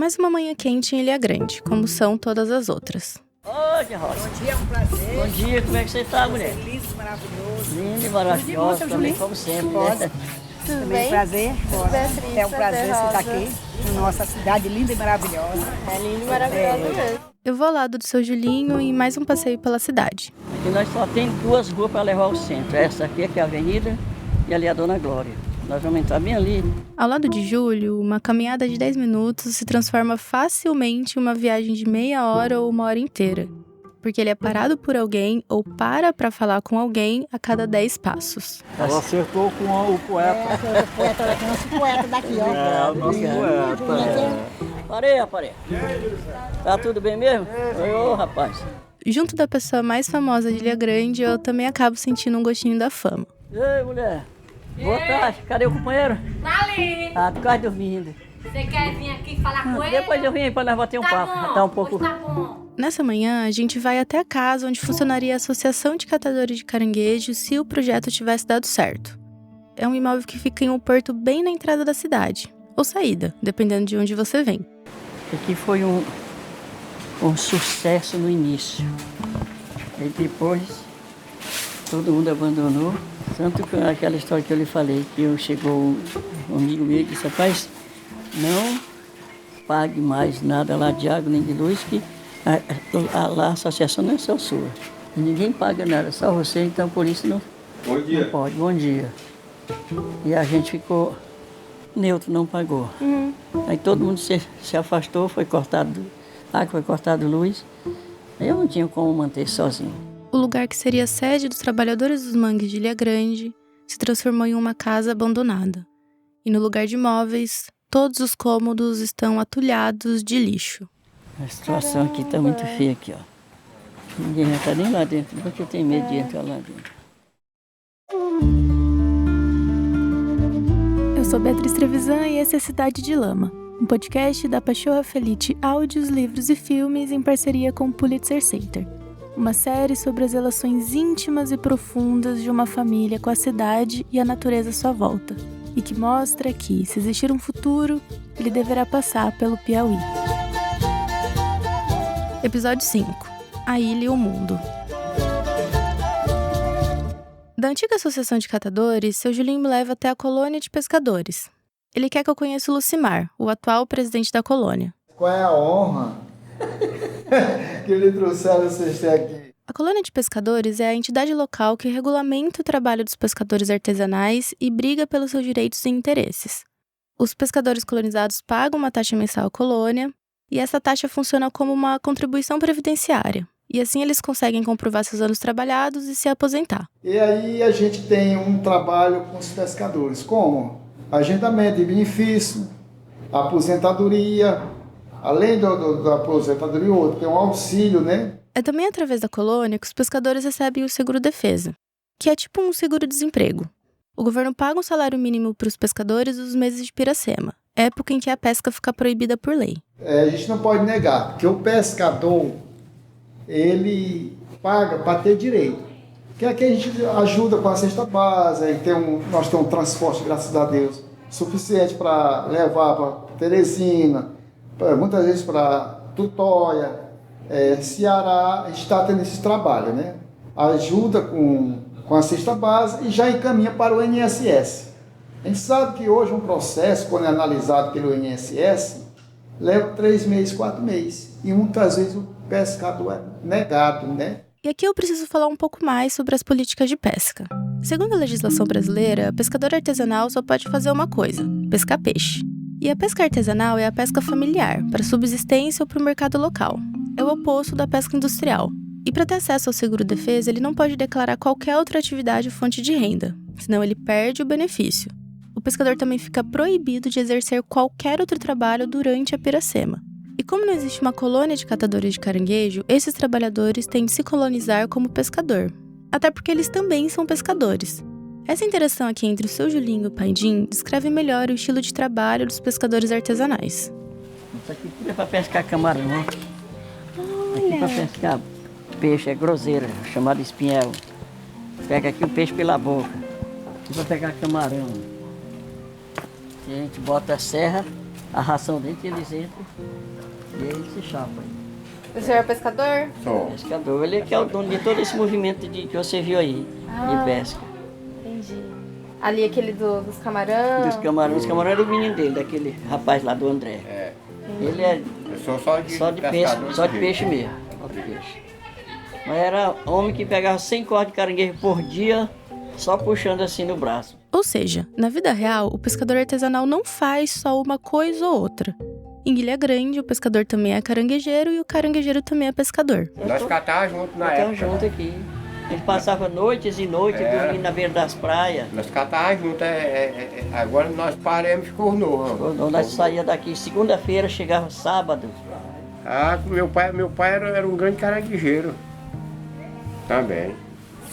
mais uma manhã quente em Ilha Grande, como são todas as outras. Oi, Tia Rosa. Bom dia, é um prazer. Bom dia, como é que você está, mulher? Feliz, maravilhoso. Linda e maravilhosa, também como sempre, né? Tudo Também prazer. Beatriz, É um prazer Rosa. estar aqui na nossa cidade linda e maravilhosa. É lindo e maravilhoso mesmo. Eu vou ao lado do seu Julinho em mais um passeio pela cidade. Aqui nós só tem duas ruas para levar ao centro. Essa aqui é que é a Avenida e ali é a Dona Glória. Nós vamos entrar bem ali. Ao lado de Júlio, uma caminhada de 10 minutos se transforma facilmente em uma viagem de meia hora ou uma hora inteira. Porque ele é parado por alguém ou para falar com alguém a cada 10 passos. Ela acertou com o poeta. Nosso poeta daqui, ó. É, o nosso poeta. Parei, rapaz. Tá tudo bem mesmo? Ô, rapaz. Junto da pessoa mais famosa de Ilha Grande, eu também acabo sentindo um gostinho da fama. Ei, mulher. Boa tarde. Cadê o companheiro? Tá ali. Ah, tu quase dormindo. Você quer vir aqui falar com ele? Depois eu vim para nós bater um papo. Bom, Tá um pouco... pois tá bom. Nessa manhã, a gente vai até a casa onde funcionaria a Associação de Catadores de Caranguejo se o projeto tivesse dado certo. É um imóvel que fica em um porto bem na entrada da cidade, ou saída, dependendo de onde você vem. Aqui foi um sucesso no início. E depois todo mundo abandonou. Tanto que aquela história que eu lhe falei, que chegou um amigo meu e disse, rapaz, não pague mais nada lá de água nem de luz, que lá a associação não é só sua. Ninguém paga nada, só você, então por isso não pode. Bom dia. E a gente ficou neutro, não pagou. Aí todo mundo se afastou, foi cortado água, foi cortado luz. Eu não tinha como manter sozinho. O lugar que seria a sede dos trabalhadores dos mangues de Ilha Grande se transformou em uma casa abandonada. E no lugar de móveis, todos os cômodos estão atulhados de lixo. A situação aqui está muito feia aqui, ó. Ninguém já está nem lá dentro, porque eu tenho medo de entrar lá dentro. Eu sou Beatriz Trevisan e esse é Cidade de Lama, um podcast da Pachorra Felite Áudios, Livros e Filmes em parceria com o Pulitzer Center. Uma série sobre as relações íntimas e profundas de uma família com a cidade e a natureza à sua volta. E que mostra que, se existir um futuro, ele deverá passar pelo Piauí. Episódio 5. A Ilha e o Mundo. Da antiga associação de catadores, seu Julinho me leva até a colônia de pescadores. Ele quer que eu conheça o Lucimar, o atual presidente da colônia. Qual é a honra que lhe trouxeram vocês aqui? A colônia de pescadores é a entidade local que regulamenta o trabalho dos pescadores artesanais e briga pelos seus direitos e interesses. Os pescadores colonizados pagam uma taxa mensal à colônia, e essa taxa funciona como uma contribuição previdenciária. E assim eles conseguem comprovar seus anos trabalhados e se aposentar. E aí a gente tem um trabalho com os pescadores, como agendamento de benefício, aposentadoria, além da aposentadoria, outro tem um auxílio, né? É também através da colônia que os pescadores recebem o seguro-defesa, que é tipo um seguro-desemprego. O governo paga um salário mínimo para os pescadores nos meses de Piracema, época em que a pesca fica proibida por lei. A gente não pode negar que o pescador, ele paga para ter direito. Que aqui a gente ajuda com a cesta básica, nós temos um transporte, graças a Deus, suficiente para levar para Teresina, muitas vezes para Tutóia, Ceará, a gente está tendo esse trabalho, né? Ajuda com a cesta básica e já encaminha para o INSS. A gente sabe que hoje um processo, quando é analisado pelo INSS, leva 3 meses, 4 meses. E muitas vezes o pescador é negado, né? E aqui eu preciso falar um pouco mais sobre as políticas de pesca. Segundo a legislação brasileira, pescador artesanal só pode fazer uma coisa: pescar peixe. E a pesca artesanal é a pesca familiar, para subsistência ou para o mercado local. É o oposto da pesca industrial. E para ter acesso ao seguro-defesa, ele não pode declarar qualquer outra atividade ou fonte de renda, senão ele perde o benefício. O pescador também fica proibido de exercer qualquer outro trabalho durante a Piracema. E como não existe uma colônia de catadores de caranguejo, esses trabalhadores têm de se colonizar como pescador. Até porque eles também são pescadores. Essa interação aqui entre o seu Julinho e o Paidim descreve melhor o estilo de trabalho dos pescadores artesanais. Isso aqui é para pescar camarão. Aqui para pescar peixe, é groseira, chamado espinhel. Pega aqui o peixe pela boca. Aqui para pegar camarão. E a gente bota a serra a ração dentro, eles entram e eles se chapam. O senhor é pescador? Sou. Pescador, ele que é o dono de todo esse movimento que você viu aí, de pesca. Entendi. Ali aquele dos camarão. Dos camarões era o menino dele, daquele rapaz lá do André. É. Ele é Eu sou só de pescador. só de peixe mesmo. Só de peixe. Mas era homem que pegava 100 cordas de caranguejo por dia, só puxando assim no braço. Ou seja, na vida real, o pescador artesanal não faz só uma coisa ou outra. Em Ilha Grande, o pescador também é caranguejeiro e o caranguejeiro também é pescador. Nós catávamos junto na Ficamos época. junto aqui. A gente passava noites e noites dormindo na beira das praias. Nós catávamos junto. Agora nós paramos e ficou novo. Quando nós saíamos daqui segunda-feira, chegava sábado. Meu pai era um grande caranguejeiro. Também.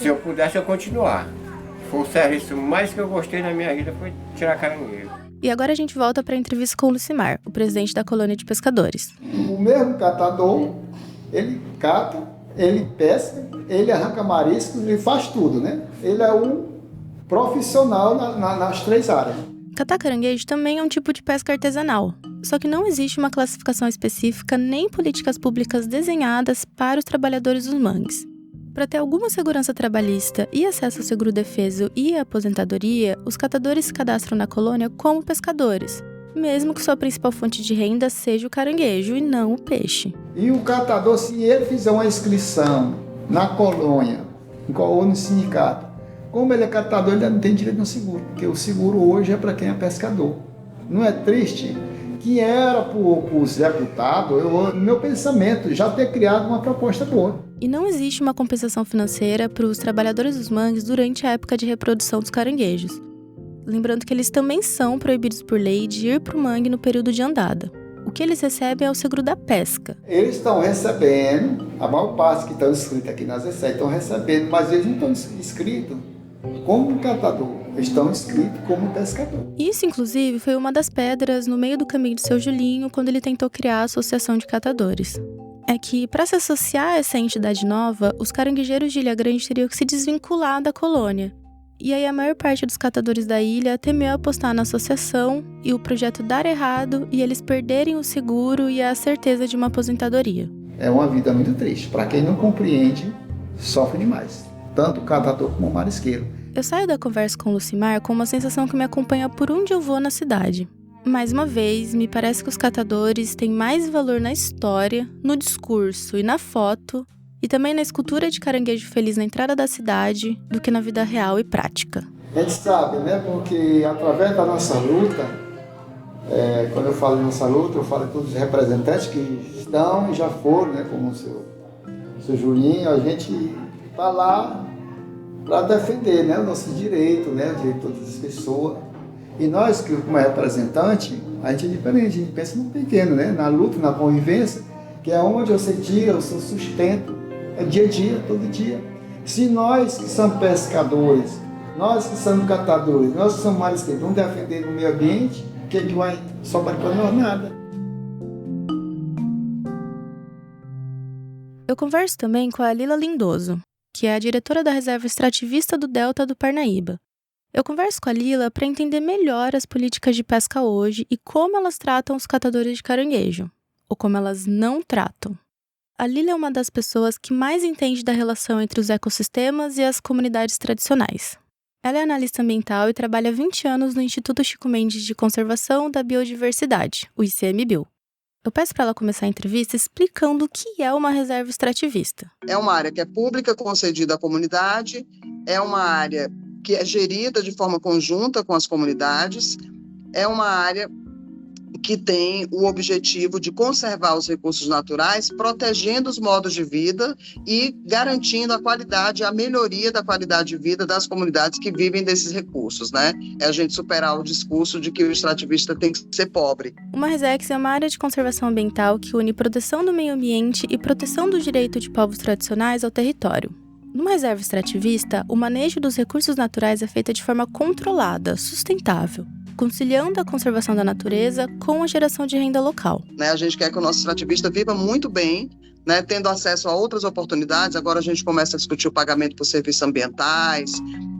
Se eu pudesse, eu continuar. Foi o serviço mais que eu gostei na minha vida, foi tirar caranguejo. E agora a gente volta para a entrevista com o Lucimar, o presidente da colônia de pescadores. O mesmo catador, ele cata, ele pesca, ele arranca mariscos, ele faz tudo, né? Ele é um profissional nas 3 áreas. Catar caranguejo também é um tipo de pesca artesanal, só que não existe uma classificação específica nem políticas públicas desenhadas para os trabalhadores dos mangues. Para ter alguma segurança trabalhista e acesso ao seguro-defeso e à aposentadoria, os catadores se cadastram na colônia como pescadores, mesmo que sua principal fonte de renda seja o caranguejo e não o peixe. E o catador, se ele fizer uma inscrição na colônia ou no sindicato, como ele é catador, ele não tem direito no seguro, porque o seguro hoje é para quem é pescador. Não é triste que era para o Zé Deputado, no meu pensamento, já ter criado uma proposta boa. E não existe uma compensação financeira para os trabalhadores dos mangues durante a época de reprodução dos caranguejos. Lembrando que eles também são proibidos por lei de ir para o mangue no período de andada. O que eles recebem é o seguro da pesca. Eles estão recebendo, a maior parte que estão inscritos aqui nas ESEC estão recebendo, mas eles não estão inscritos como catador, eles estão inscritos como pescador. Isso, inclusive, foi uma das pedras no meio do caminho de seu Julinho quando ele tentou criar a Associação de Catadores. É que, para se associar a essa entidade nova, os caranguejeiros de Ilha Grande teriam que se desvincular da colônia. E aí a maior parte dos catadores da ilha temeu apostar na associação e o projeto dar errado e eles perderem o seguro e a certeza de uma aposentadoria. É uma vida muito triste. Para quem não compreende, sofre demais. Tanto o catador como o marisqueiro. Eu saio da conversa com o Lucimar com uma sensação que me acompanha por onde eu vou na cidade. Mais uma vez, me parece que os catadores têm mais valor na história, no discurso e na foto, e também na escultura de caranguejo feliz na entrada da cidade, do que na vida real e prática. A gente sabe, né? Porque através da nossa luta, quando eu falo nossa luta, eu falo de todos os representantes que estão e já foram, né? Como o seu Julinho, a gente está lá para defender, né? O nosso direito, né? O direito de todas as pessoas. E nós, como representante, a gente é diferente, a gente pensa no pequeno, né? Na luta, na convivência, que é onde você tira o seu sustento, é dia a dia, todo dia. Se nós que somos pescadores, nós que somos catadores, nós que somos marisqueiros, vamos defender o meio ambiente, o que vai sobrar para nós? Nada. Eu converso também com a Lila Lindoso, que é a diretora da Reserva Extrativista do Delta do Parnaíba. Eu converso com a Lila para entender melhor as políticas de pesca hoje e como elas tratam os catadores de caranguejo, ou como elas não tratam. A Lila é uma das pessoas que mais entende da relação entre os ecossistemas e as comunidades tradicionais. Ela é analista ambiental e trabalha há 20 anos no Instituto Chico Mendes de Conservação da Biodiversidade, o ICMBio. Eu peço para ela começar a entrevista explicando o que é uma reserva extrativista. É uma área que é pública, concedida à comunidade, é uma área que é gerida de forma conjunta com as comunidades, é uma área que tem o objetivo de conservar os recursos naturais, protegendo os modos de vida e garantindo a qualidade, a melhoria da qualidade de vida das comunidades que vivem desses recursos, né? É a gente superar o discurso de que o extrativista tem que ser pobre. Uma RESEX é uma área de conservação ambiental que une proteção do meio ambiente e proteção do direito de povos tradicionais ao território. Numa reserva extrativista, o manejo dos recursos naturais é feito de forma controlada, sustentável, conciliando a conservação da natureza com a geração de renda local. A gente quer que o nosso extrativista viva muito bem, né, tendo acesso a outras oportunidades. Agora a gente começa a discutir o pagamento por serviços ambientais,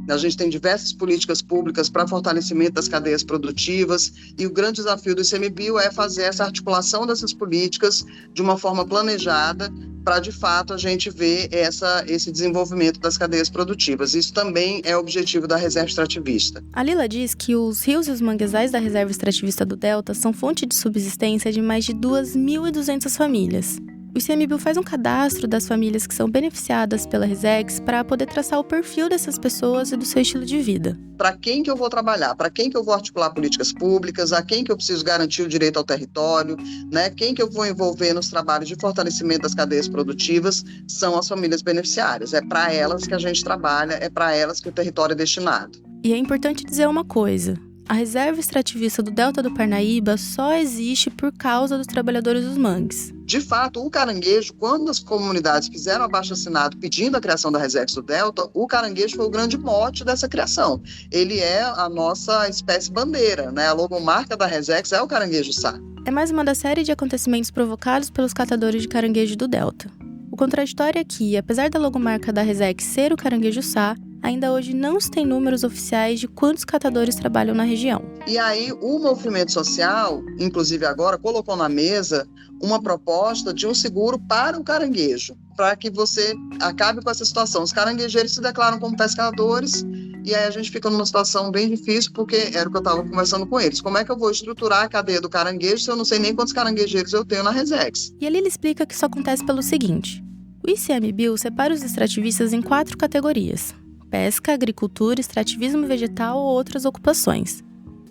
A gente tem diversas políticas públicas para fortalecimento das cadeias produtivas e o grande desafio do ICMBio é fazer essa articulação dessas políticas de uma forma planejada para, de fato, a gente ver esse desenvolvimento das cadeias produtivas. Isso também é o objetivo da reserva extrativista. A Lila diz que os rios e os manguezais da reserva extrativista do Delta são fonte de subsistência de mais de 2.200 famílias. O ICMBio faz um cadastro das famílias que são beneficiadas pela Resex para poder traçar o perfil dessas pessoas e do seu estilo de vida. Para quem que eu vou trabalhar? Para quem que eu vou articular políticas públicas? A quem que eu preciso garantir o direito ao território? Né? Quem que eu vou envolver nos trabalhos de fortalecimento das cadeias produtivas? São as famílias beneficiárias. É para elas que a gente trabalha, é para elas que o território é destinado. E é importante dizer uma coisa. A reserva extrativista do Delta do Parnaíba só existe por causa dos trabalhadores dos mangues. De fato, o caranguejo, quando as comunidades fizeram abaixo-assinado pedindo a criação da Resex do Delta, o caranguejo foi o grande mote dessa criação. Ele é a nossa espécie bandeira, né? A logomarca da Resex é o caranguejo-sá. É mais uma da série de acontecimentos provocados pelos catadores de caranguejo do Delta. O contraditório é que, apesar da logomarca da Resex ser o caranguejo-sá, ainda hoje não se tem números oficiais de quantos catadores trabalham na região. E aí o movimento social, inclusive agora, colocou na mesa uma proposta de um seguro para o caranguejo, para que você acabe com essa situação. Os caranguejeiros se declaram como pescadores e aí a gente fica numa situação bem difícil, porque era o que eu estava conversando com eles. Como é que eu vou estruturar a cadeia do caranguejo se eu não sei nem quantos caranguejeiros eu tenho na Resex? E ali ele explica que isso acontece pelo seguinte. O ICMBio separa os extrativistas em 4 categorias: pesca, agricultura, extrativismo vegetal ou outras ocupações.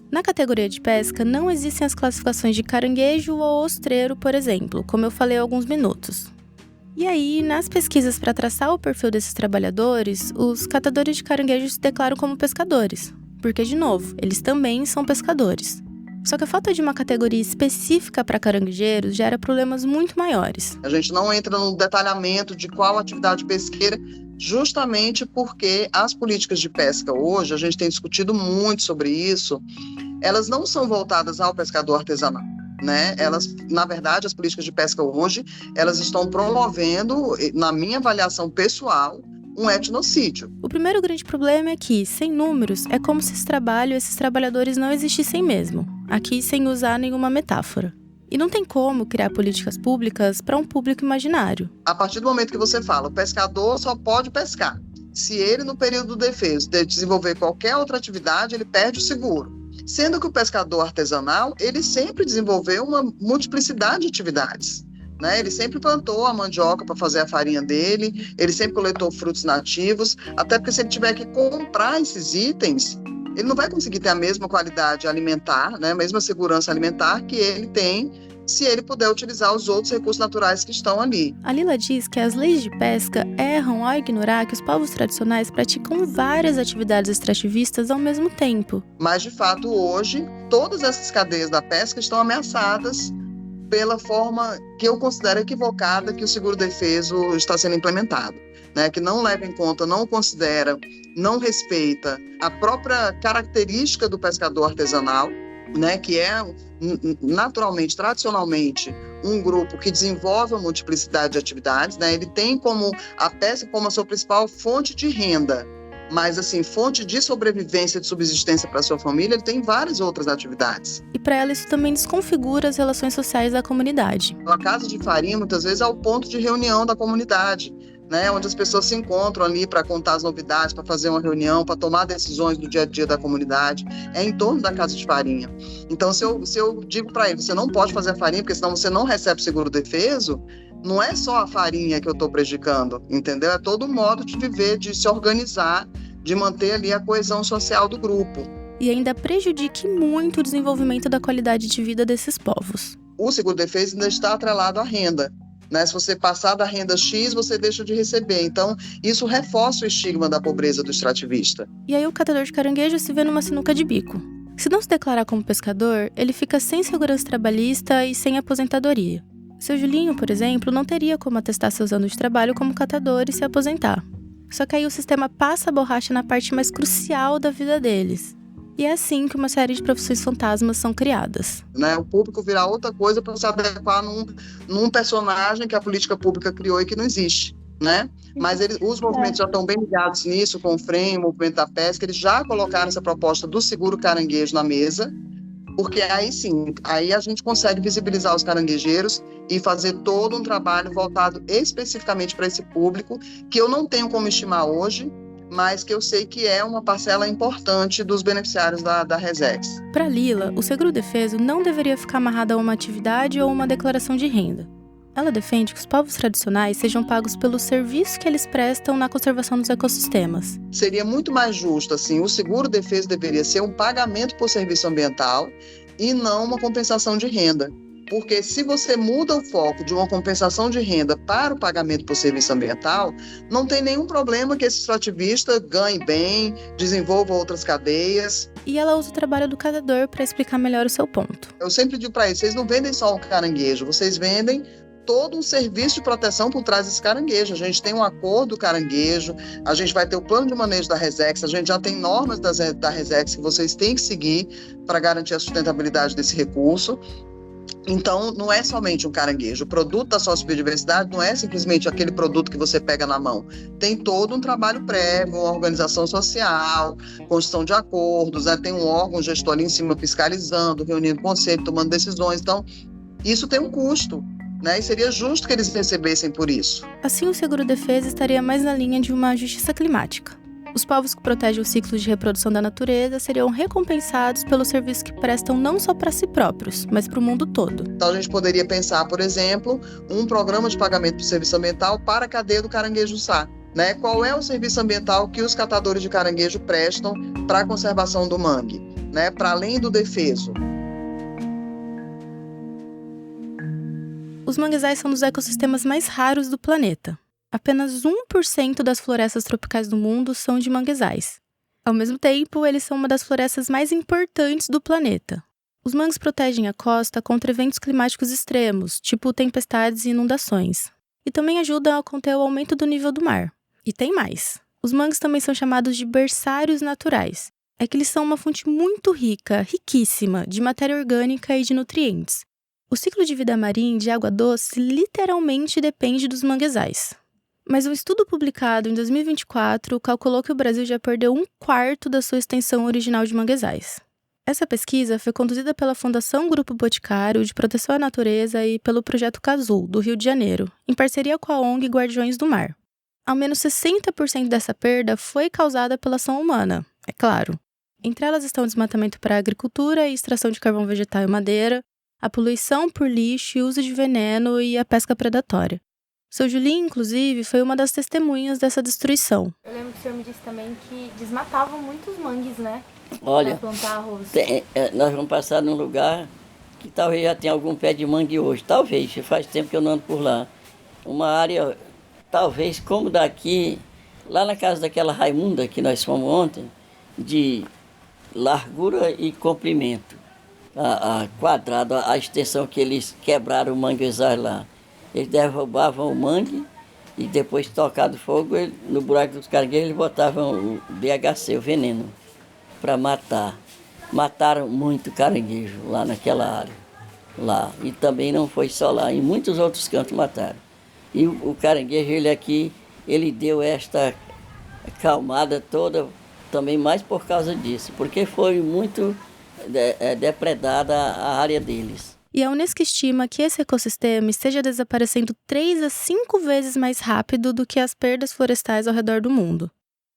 Na categoria de pesca, não existem as classificações de caranguejo ou ostreiro, por exemplo, como eu falei há alguns minutos. E aí, nas pesquisas para traçar o perfil desses trabalhadores, os catadores de caranguejo se declaram como pescadores, porque, de novo, eles também são pescadores. Só que a falta de uma categoria específica para caranguejeiros gera problemas muito maiores. A gente não entra no detalhamento de qual atividade pesqueira, justamente porque as políticas de pesca hoje, a gente tem discutido muito sobre isso, elas não são voltadas ao pescador artesanal, né? Elas, na verdade, as políticas de pesca hoje, elas estão promovendo, na minha avaliação pessoal, um etnocídio. O primeiro grande problema é que, sem números, é como se esse trabalho e esses trabalhadores não existissem mesmo, aqui sem usar nenhuma metáfora. E não tem como criar políticas públicas para um público imaginário. A partir do momento que você fala, o pescador só pode pescar. Se ele, no período do defeso, desenvolver qualquer outra atividade, ele perde o seguro. Sendo que o pescador artesanal, ele sempre desenvolveu uma multiplicidade de atividades. Né? Ele sempre plantou a mandioca para fazer a farinha dele, ele sempre coletou frutos nativos, até porque se ele tiver que comprar esses itens, ele não vai conseguir ter a mesma qualidade alimentar, né, a mesma segurança alimentar que ele tem se ele puder utilizar os outros recursos naturais que estão ali. A Lila diz que as leis de pesca erram ao ignorar que os povos tradicionais praticam várias atividades extrativistas ao mesmo tempo. Mas, de fato, hoje, todas essas cadeias da pesca estão ameaçadas pela forma que eu considero equivocada que o seguro-defeso está sendo implementado. Né, que não leva em conta, não considera, não respeita a própria característica do pescador artesanal, né, que é naturalmente, tradicionalmente, um grupo que desenvolve uma multiplicidade de atividades, né, ele tem como a pesca como a sua principal fonte de renda, mas assim, fonte de sobrevivência, de subsistência para a sua família, ele tem várias outras atividades. E para ela isso também desconfigura as relações sociais da comunidade. A casa de farinha, muitas vezes, é o ponto de reunião da comunidade, né, onde as pessoas se encontram ali para contar as novidades, para fazer uma reunião, para tomar decisões do dia a dia da comunidade, é em torno da casa de farinha. Então, se eu digo para ele, você não pode fazer a farinha, porque senão você não recebe seguro-defeso, não é só a farinha que eu estou prejudicando, entendeu? É todo o modo de viver, de se organizar, de manter ali a coesão social do grupo. E ainda prejudique muito o desenvolvimento da qualidade de vida desses povos. O seguro-defeso ainda está atrelado à renda. Né? Se você passar da renda X, você deixa de receber. Então, isso reforça o estigma da pobreza do extrativista. E aí o catador de caranguejo se vê numa sinuca de bico. Se não se declarar como pescador, ele fica sem segurança trabalhista e sem aposentadoria. Seu Julinho, por exemplo, não teria como atestar seus anos de trabalho como catador e se aposentar. Só que aí o sistema passa a borracha na parte mais crucial da vida deles. E é assim que uma série de profissões fantasmas são criadas. Né? O público virar outra coisa para se adequar num personagem que a política pública criou e que não existe. né? Mas os movimentos já estão bem ligados nisso, com o FREM, o movimento da pesca, eles já colocaram essa proposta do seguro caranguejo na mesa, porque aí sim, aí a gente consegue visibilizar os caranguejeiros e fazer todo um trabalho voltado especificamente para esse público, que eu não tenho como estimar hoje, mas que eu sei que é uma parcela importante dos beneficiários da Resex. Para Lila, o seguro-defeso não deveria ficar amarrado a uma atividade ou uma declaração de renda. Ela defende que os povos tradicionais sejam pagos pelo serviço que eles prestam na conservação dos ecossistemas. Seria muito mais justo, assim, o seguro-defeso deveria ser um pagamento por serviço ambiental e não uma compensação de renda. Porque se você muda o foco de uma compensação de renda para o pagamento por serviço ambiental, não tem nenhum problema que esse extrativista ganhe bem, desenvolva outras cadeias. E ela usa o trabalho do catador para explicar melhor o seu ponto. Eu sempre digo para eles, vocês não vendem só o caranguejo, vocês vendem todo um serviço de proteção por trás desse caranguejo. A gente tem um acordo do caranguejo, a gente vai ter o plano de manejo da Resex, a gente já tem normas da Resex que vocês têm que seguir para garantir a sustentabilidade desse recurso. Então, não é somente um caranguejo. O produto da sociobiodiversidade não é simplesmente aquele produto que você pega na mão. Tem todo um trabalho prévio, uma organização social, construção de acordos, né? Tem um órgão gestor ali em cima fiscalizando, reunindo conselho, tomando decisões. Então, isso tem um custo, né? E seria justo que eles recebessem por isso. Assim, o seguro-defesa estaria mais na linha de uma justiça climática. Os povos que protegem os ciclos de reprodução da natureza seriam recompensados pelo serviço que prestam não só para si próprios, mas para o mundo todo. Então, a gente poderia pensar, por exemplo, um programa de pagamento por serviço ambiental para a cadeia do caranguejo-sá. Né? Qual é o serviço ambiental que os catadores de caranguejo prestam para a conservação do mangue, né? Para além do defeso? Os manguezais são um dos ecossistemas mais raros do planeta. Apenas 1% das florestas tropicais do mundo são de manguezais. Ao mesmo tempo, eles são uma das florestas mais importantes do planeta. Os mangues protegem a costa contra eventos climáticos extremos, tipo tempestades e inundações. E também ajudam a conter o aumento do nível do mar. E tem mais. Os mangues também são chamados de berçários naturais. É que eles são uma fonte muito rica, riquíssima, de matéria orgânica e de nutrientes. O ciclo de vida marinho de água doce literalmente depende dos manguezais. Mas um estudo publicado em 2024 calculou que o Brasil já perdeu 1/4 da sua extensão original de manguezais. Essa pesquisa foi conduzida pela Fundação Grupo Boticário de Proteção à Natureza e pelo Projeto Cazul, do Rio de Janeiro, em parceria com a ONG Guardiões do Mar. Ao menos 60% dessa perda foi causada pela ação humana, é claro. Entre elas estão o desmatamento para a agricultura e extração de carvão vegetal e madeira, a poluição por lixo e uso de veneno e a pesca predatória. Seu Julinho, inclusive, foi uma das testemunhas dessa destruição. Eu lembro que o senhor me disse também que desmatavam muitos mangues, né? Olha, Pra plantar arroz. nós vamos passar num lugar que talvez já tenha algum pé de mangue hoje. Talvez, faz tempo que eu não ando por lá. Uma área, talvez como daqui, lá na casa daquela Raimunda que nós fomos ontem, de largura e comprimento. A quadrado, a extensão que eles quebraram o manguezal lá. Eles derrubavam o mangue e depois, tocado fogo, no buraco dos caranguejos, eles botavam o DHC, o veneno, para matar. Mataram muito caranguejo lá naquela área. Lá. E também não foi só lá, em muitos outros cantos mataram. E o caranguejo, ele deu esta calmada toda também mais por causa disso, porque foi muito depredada a área deles. E a Unesco estima que esse ecossistema esteja desaparecendo 3 a 5 vezes mais rápido do que as perdas florestais ao redor do mundo.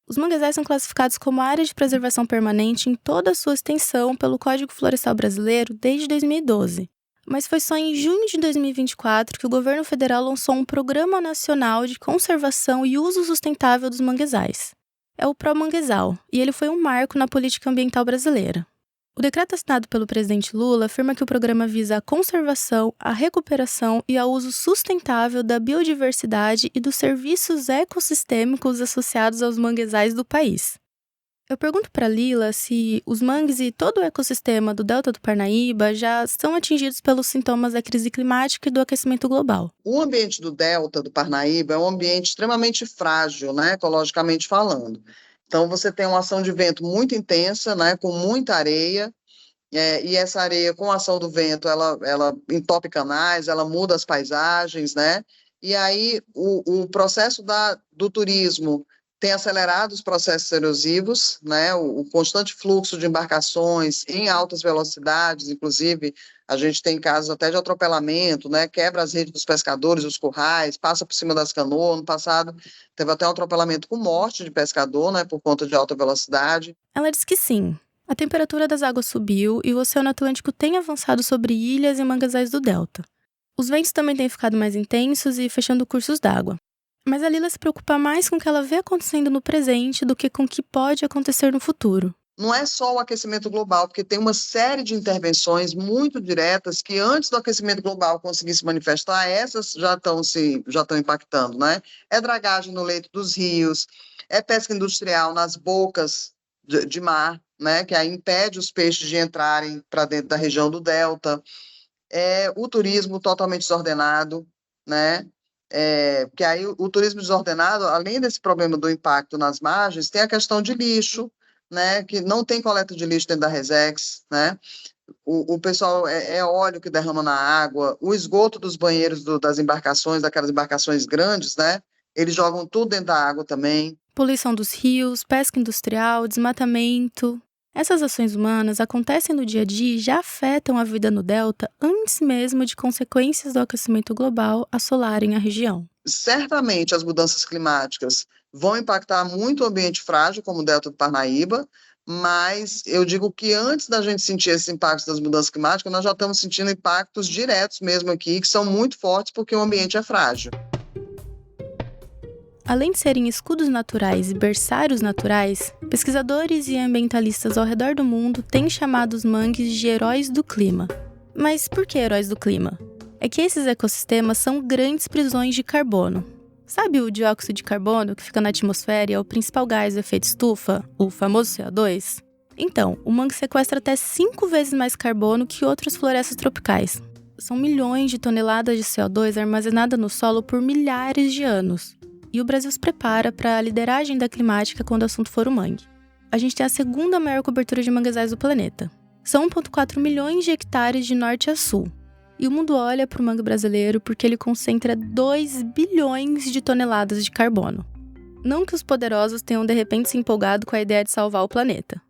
Os manguezais são classificados como área de preservação permanente em toda a sua extensão pelo Código Florestal Brasileiro desde 2012. Mas foi só em junho de 2024 que o governo federal lançou um Programa Nacional de Conservação e Uso Sustentável dos Manguezais. É o Promanguezal, e ele foi um marco na política ambiental brasileira. O decreto assinado pelo presidente Lula afirma que o programa visa a conservação, a recuperação e ao uso sustentável da biodiversidade e dos serviços ecossistêmicos associados aos manguezais do país. Eu pergunto para Lila se os mangues e todo o ecossistema do Delta do Parnaíba já são atingidos pelos sintomas da crise climática e do aquecimento global. O ambiente do Delta do Parnaíba é um ambiente extremamente frágil, né, ecologicamente falando. Então, você tem uma ação de vento muito intensa, né, com muita areia, e essa areia, com a ação do vento, ela entope canais, ela muda as paisagens, né, E aí o processo do turismo tem acelerado os processos erosivos, né? O constante fluxo de embarcações em altas velocidades, inclusive a gente tem casos até de atropelamento, né? Quebra as redes dos pescadores, os currais, passa por cima das canoas. No passado teve até um atropelamento com morte de pescador, né? Por conta de alta velocidade. Ela diz que sim. A temperatura das águas subiu e o Oceano Atlântico tem avançado sobre ilhas e manguezais do delta. Os ventos também têm ficado mais intensos e fechando cursos d'água. Mas a Lila se preocupa mais com o que ela vê acontecendo no presente do que com o que pode acontecer no futuro. Não é só o aquecimento global, porque tem uma série de intervenções muito diretas que antes do aquecimento global conseguir se manifestar, essas já estão impactando, né? É dragagem no leito dos rios, é pesca industrial nas bocas de mar, né? Que aí impede os peixes de entrarem para dentro da região do delta, é o turismo totalmente desordenado, né? Porque aí o turismo desordenado, além desse problema do impacto nas margens, tem a questão de lixo, né, que não tem coleta de lixo dentro da Resex, né? O pessoal é óleo que derrama na água, o esgoto dos banheiros das embarcações, daquelas embarcações grandes, né? Eles jogam tudo dentro da água também. Poluição dos rios, pesca industrial, desmatamento. Essas ações humanas acontecem no dia a dia e já afetam a vida no delta antes mesmo de consequências do aquecimento global assolarem a região. Certamente as mudanças climáticas vão impactar muito o ambiente frágil, como o delta do Parnaíba, mas eu digo que antes da gente sentir esses impactos das mudanças climáticas, nós já estamos sentindo impactos diretos mesmo aqui, que são muito fortes porque o ambiente é frágil. Além de serem escudos naturais e berçários naturais, pesquisadores e ambientalistas ao redor do mundo têm chamado os mangues de heróis do clima. Mas por que heróis do clima? É que esses ecossistemas são grandes prisões de carbono. Sabe o dióxido de carbono que fica na atmosfera e é o principal gás do efeito estufa, o famoso CO2? Então, o mangue sequestra até 5 vezes mais carbono que outras florestas tropicais. São milhões de toneladas de CO2 armazenadas no solo por milhares de anos. E o Brasil se prepara para liderar a agenda climática quando o assunto for o mangue. A gente tem a segunda maior cobertura de manguezais do planeta. São 1,4 milhões de hectares de norte a sul. E o mundo olha para o mangue brasileiro porque ele concentra 2 bilhões de toneladas de carbono. Não que os poderosos tenham de repente se empolgado com a ideia de salvar o planeta.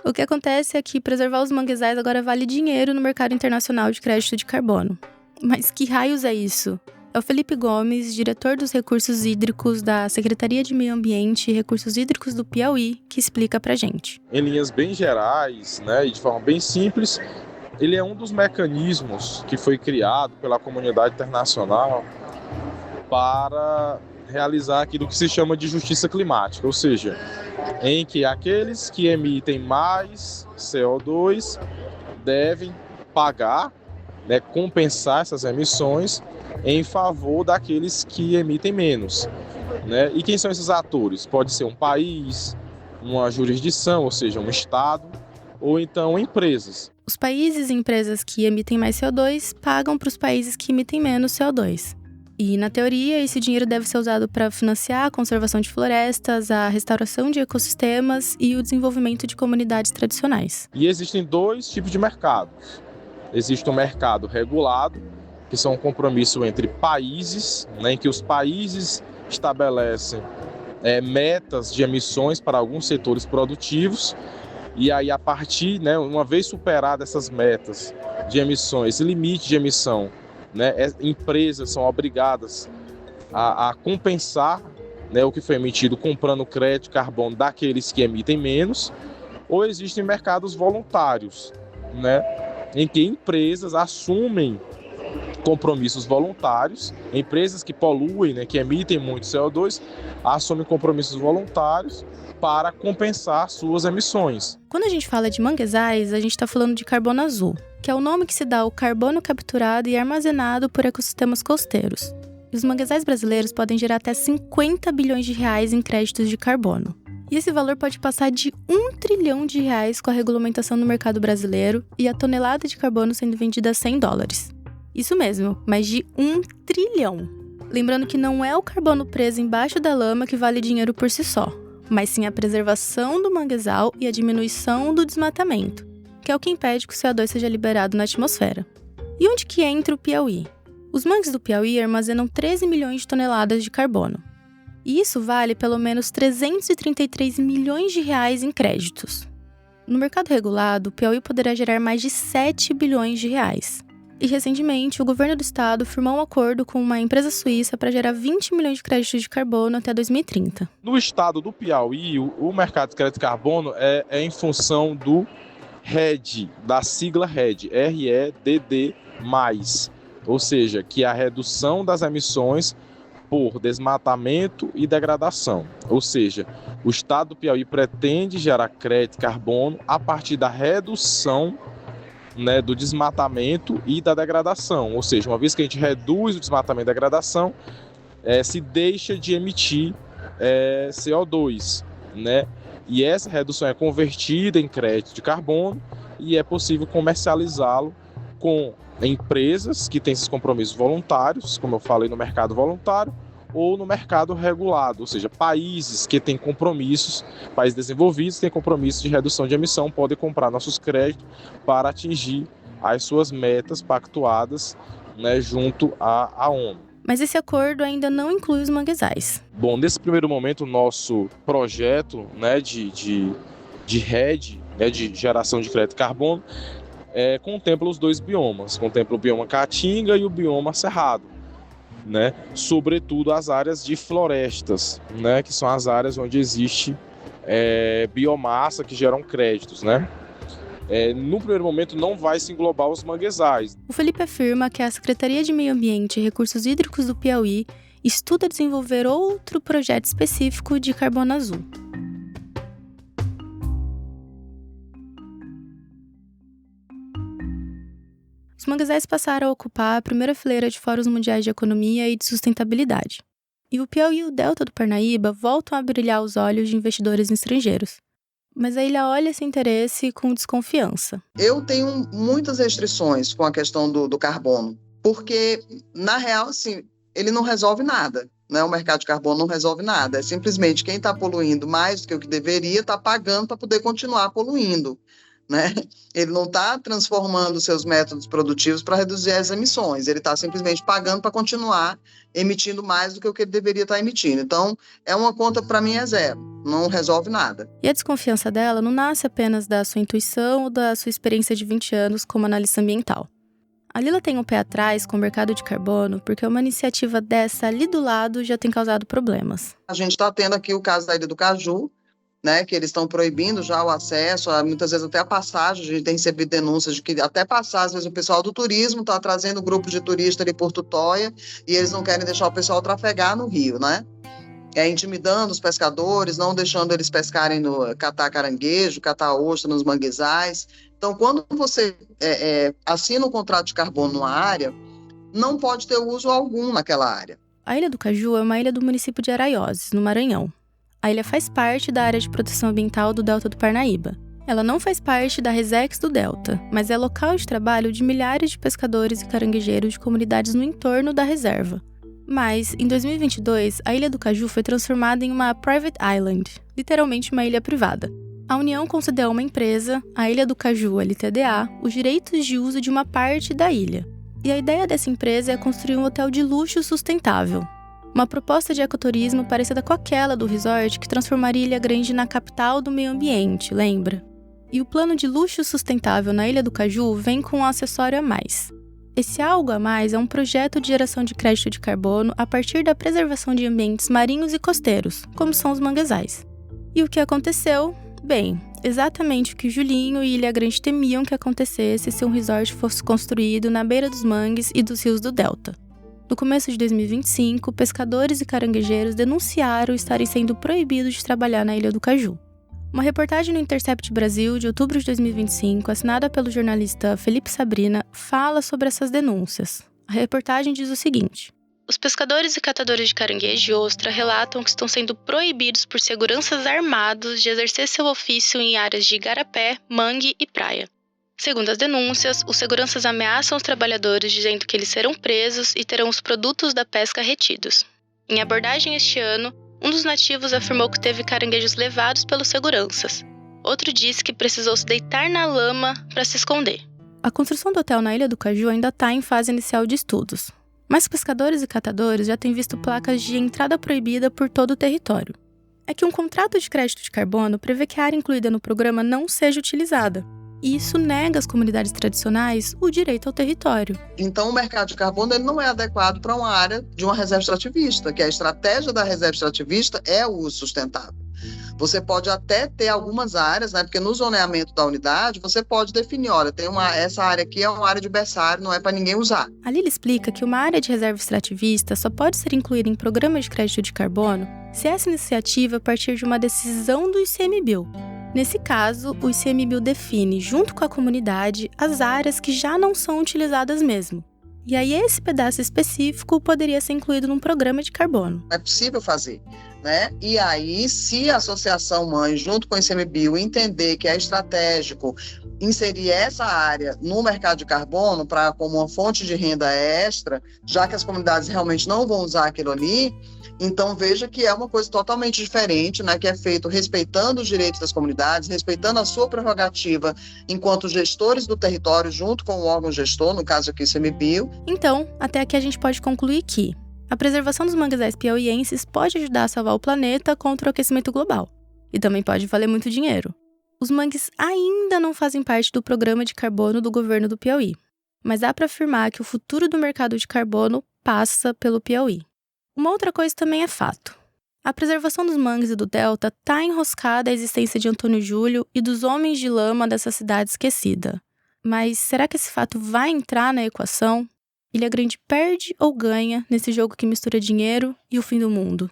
O que acontece é que preservar os manguezais agora vale dinheiro no mercado internacional de crédito de carbono. Mas que raios é isso? É o Felipe Gomes, diretor dos recursos hídricos da Secretaria de Meio Ambiente e Recursos Hídricos do Piauí, que explica pra gente. Em linhas bem gerais, né, e de forma bem simples, ele é um dos mecanismos que foi criado pela comunidade internacional para realizar aquilo que se chama de justiça climática, ou seja, em que aqueles que emitem mais CO2 devem pagar, né, compensar essas emissões em favor daqueles que emitem menos, né? E quem são esses atores? Pode ser um país, uma jurisdição, ou seja, um estado, ou então empresas. Os países e empresas que emitem mais CO2 pagam para os países que emitem menos CO2. E, na teoria, esse dinheiro deve ser usado para financiar a conservação de florestas, a restauração de ecossistemas e o desenvolvimento de comunidades tradicionais. E existem 2 tipos de mercados. Existe um mercado regulado, que são um compromisso entre países, né, em que os países estabelecem metas de emissões para alguns setores produtivos, e aí a partir, né, uma vez superadas essas metas de emissões, limite de emissão, né, empresas são obrigadas a compensar, né, o que foi emitido comprando crédito de carbono daqueles que emitem menos, ou existem mercados voluntários, né, em que empresas assumem compromissos voluntários, empresas que poluem, né, que emitem muito CO2, assumem compromissos voluntários para compensar suas emissões. Quando a gente fala de manguezais, a gente está falando de carbono azul, que é o nome que se dá ao carbono capturado e armazenado por ecossistemas costeiros. E os manguezais brasileiros podem gerar até 50 bilhões de reais em créditos de carbono. E esse valor pode passar de 1 trilhão de reais com a regulamentação no mercado brasileiro e a tonelada de carbono sendo vendida a $100. Isso mesmo, mais de 1 trilhão. Lembrando que não é o carbono preso embaixo da lama que vale dinheiro por si só, mas sim a preservação do manguezal e a diminuição do desmatamento, que é o que impede que o CO2 seja liberado na atmosfera. E onde que entra o Piauí? Os mangues do Piauí armazenam 13 milhões de toneladas de carbono. E isso vale pelo menos 333 milhões de reais em créditos. No mercado regulado, o Piauí poderá gerar mais de 7 bilhões de reais. E recentemente, o governo do estado firmou um acordo com uma empresa suíça para gerar 20 milhões de créditos de carbono até 2030. No estado do Piauí, o mercado de crédito de carbono é em função do RED, da sigla RED, REDD+, ou seja, que é a redução das emissões por desmatamento e degradação. Ou seja, o estado do Piauí pretende gerar crédito de carbono a partir da redução, né, do desmatamento e da degradação. Ou seja, uma vez que a gente reduz o desmatamento e a degradação, se deixa de emitir CO2, né? E essa redução é convertida em crédito de carbono e é possível comercializá-lo com empresas que têm esses compromissos voluntários, como eu falei, no mercado voluntário, ou no mercado regulado, ou seja, países que têm compromissos, países desenvolvidos que têm compromissos de redução de emissão, podem comprar nossos créditos para atingir as suas metas pactuadas, né, junto à ONU. Mas esse acordo ainda não inclui os manguezais. Bom, nesse primeiro momento, o nosso projeto, né, de RED, né, de geração de crédito de carbono, contempla os dois biomas, contempla o bioma Caatinga e o bioma Cerrado, né? Sobretudo as áreas de florestas, né? Que são as áreas onde existe biomassa que geram créditos, né? No primeiro momento não vai se englobar os manguezais. O Felipe afirma que a Secretaria de Meio Ambiente e Recursos Hídricos do Piauí estuda desenvolver outro projeto específico de carbono azul. Os manguezais passaram a ocupar a primeira fileira de fóruns mundiais de economia e de sustentabilidade. E o Piauí e o Delta do Parnaíba voltam a brilhar os olhos de investidores estrangeiros. Mas a ilha olha esse interesse com desconfiança. Eu tenho muitas restrições com a questão do carbono, porque, na real, assim, ele não resolve nada, né? O mercado de carbono não resolve nada. É simplesmente quem está poluindo mais do que o que deveria está pagando para poder continuar poluindo, né? Ele não está transformando seus métodos produtivos para reduzir as emissões, ele está simplesmente pagando para continuar emitindo mais do que o que ele deveria estar emitindo. Então, é uma conta, para mim, é zero, não resolve nada. E a desconfiança dela não nasce apenas da sua intuição ou da sua experiência de 20 anos como analista ambiental. A Lila tem um pé atrás com o mercado de carbono porque uma iniciativa dessa ali do lado já tem causado problemas. A gente está tendo aqui o caso da Ilha do Caju, né, que eles estão proibindo já o acesso, muitas vezes até a passagem. A gente tem recebido denúncias de que até passar, às vezes o pessoal do turismo está trazendo grupos de turistas de Porto Toia e eles não querem deixar o pessoal trafegar no rio, né? Intimidando os pescadores, não deixando eles pescarem catar caranguejo, catar ostra nos manguezais. Então, quando você assina um contrato de carbono numa área, não pode ter uso algum naquela área. A Ilha do Caju é uma ilha do município de Araioses, no Maranhão. A ilha faz parte da área de proteção ambiental do Delta do Parnaíba. Ela não faz parte da Resex do Delta, mas é local de trabalho de milhares de pescadores e caranguejeiros de comunidades no entorno da reserva. Mas, em 2022, a Ilha do Caju foi transformada em uma private island, literalmente uma ilha privada. A União concedeu a uma empresa, a Ilha do Caju LTDA, os direitos de uso de uma parte da ilha. E a ideia dessa empresa é construir um hotel de luxo sustentável. Uma proposta de ecoturismo parecida com aquela do resort que transformaria Ilha Grande na capital do meio ambiente, lembra? E o plano de luxo sustentável na Ilha do Caju vem com um acessório a mais. Esse algo a mais é um projeto de geração de crédito de carbono a partir da preservação de ambientes marinhos e costeiros, como são os manguezais. E o que aconteceu? Bem, exatamente o que Julinho e Ilha Grande temiam que acontecesse se um resort fosse construído na beira dos mangues e dos rios do Delta. No começo de 2025, pescadores e caranguejeiros denunciaram estarem sendo proibidos de trabalhar na Ilha do Caju. Uma reportagem no Intercept Brasil, de outubro de 2025, assinada pelo jornalista Felipe Sabrina, fala sobre essas denúncias. A reportagem diz o seguinte: os pescadores e catadores de caranguejo e ostra relatam que estão sendo proibidos por seguranças armados de exercer seu ofício em áreas de igarapé, mangue e praia. Segundo as denúncias, os seguranças ameaçam os trabalhadores dizendo que eles serão presos e terão os produtos da pesca retidos. Em abordagem este ano, um dos nativos afirmou que teve caranguejos levados pelos seguranças. Outro disse que precisou se deitar na lama para se esconder. A construção do hotel na Ilha do Caju ainda está em fase inicial de estudos. Mas pescadores e catadores já têm visto placas de entrada proibida por todo o território. É que um contrato de crédito de carbono prevê que a área incluída no programa não seja utilizada. E isso nega às comunidades tradicionais o direito ao território. Então, o mercado de carbono ele não é adequado para uma área de uma reserva extrativista, que a estratégia da reserva extrativista é o uso sustentável. Você pode até ter algumas áreas, né, porque no zoneamento da unidade, você pode definir, olha, essa área aqui é uma área de berçário, não é para ninguém usar. A Lili explica que uma área de reserva extrativista só pode ser incluída em programa de crédito de carbono se essa iniciativa partir de uma decisão do ICMBio. Nesse caso, o ICMBio define, junto com a comunidade, as áreas que já não são utilizadas mesmo. E aí esse pedaço específico poderia ser incluído num programa de carbono. É possível fazer, né? E aí, se a associação mãe, junto com o ICMBio, entender que é estratégico inserir essa área no mercado de carbono como uma fonte de renda extra, já que as comunidades realmente não vão usar aquilo ali, então veja que é uma coisa totalmente diferente, né, que é feito respeitando os direitos das comunidades, respeitando a sua prerrogativa enquanto gestores do território junto com o órgão gestor, no caso aqui o ICMBio. Então, até aqui a gente pode concluir que a preservação dos manguezais piauienses pode ajudar a salvar o planeta contra o aquecimento global. E também pode valer muito dinheiro. Os mangues ainda não fazem parte do programa de carbono do governo do Piauí, mas dá para afirmar que o futuro do mercado de carbono passa pelo Piauí. Uma outra coisa também é fato. A preservação dos mangues e do delta está enroscada à existência de Antônio Júlio e dos homens de lama dessa cidade esquecida. Mas será que esse fato vai entrar na equação? Ilha Grande perde ou ganha nesse jogo que mistura dinheiro e o fim do mundo?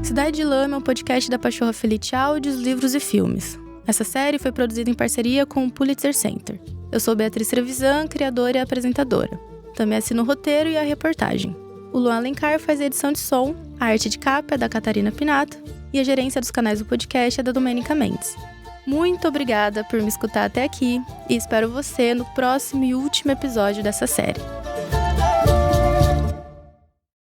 Cidade de Lama é um podcast da Pachorra Felite Áudios, Livros e Filmes. Essa série foi produzida em parceria com o Pulitzer Center. Eu sou Beatriz Trevisan, criadora e apresentadora. Também assino o roteiro e a reportagem. O Luan Alencar faz a edição de som, a arte de capa é da Catarina Pinato e a gerência dos canais do podcast é da Domênica Mendes. Muito obrigada por me escutar até aqui e espero você no próximo e último episódio dessa série.